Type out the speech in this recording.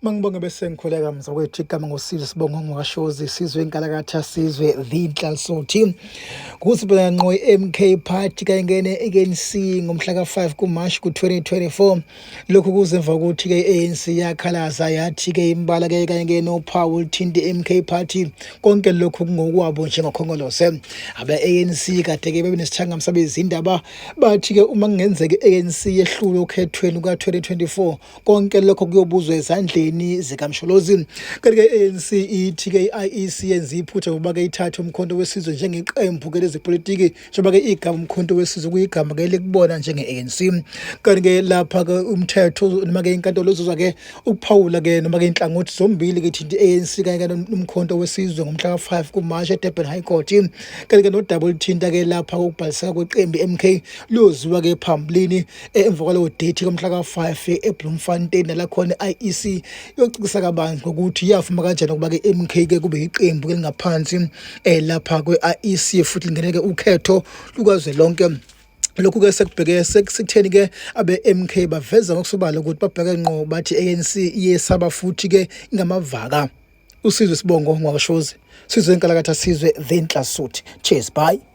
Mangibonge bese ngikhuleka mzakwethu igama ngosizo sibonga ngwashozi sizwe inkalakatha sizwe the kusibeka ngqo iMK party kayengene eNC ngomhla ka5 kuMarch ku2024 lokhu kuzemva ukuthi ke ANC yakhalaza yathi ke imbala ke kayengene ophawu uthinte iMK party konke lokhu kungokwabo njengokhongolose abe ANC kade ke bebenesithanga msabezindaba bathi ke uma kungenzeka ANC yehlule okhethweni ka2024 konke lokho kuyobuzwa ezandleni zikamsholozi kanti ke ANC ithi ke iEC yenza iphutha ngoba ke ithatha umkhonto wesizwe njengeqembu ke lezepolitiki njengoba ke igama umkhonto wesizwe kuyigama ke lekubona njengeANC kanti ke lapha ke umthetho noma ke inkantolo uzozwa ke ukuphawula ke noma ke inhlangothi zombili ke thinta iANC kanye nomkhonto wesizwe ngomhla ka5 kuMarch eDurban High Court kanti ke no-double thinta ke lapha ukubhaliseka kweqembu MK liyoziwa ke phambilini emva kwalowo date komhla ka5 eBloemfontein la khona iEC yocikisa kabanzi ngokuthi yafuma kanjani ukuba ke MK ke kube iqembu elingaphansi lapha kweIEC futhi lingeneke ukhetho lukazwe lonke. Lokhu ke sekubheke sekutheni ke abe MK baveza ngokusobala ukuthi babheke ngqo bathi ANC iyesaba futhi ke ingamavaka. Usizwe sibongo ngwashozi sizwe inkalakatha sizwe the cheers bye.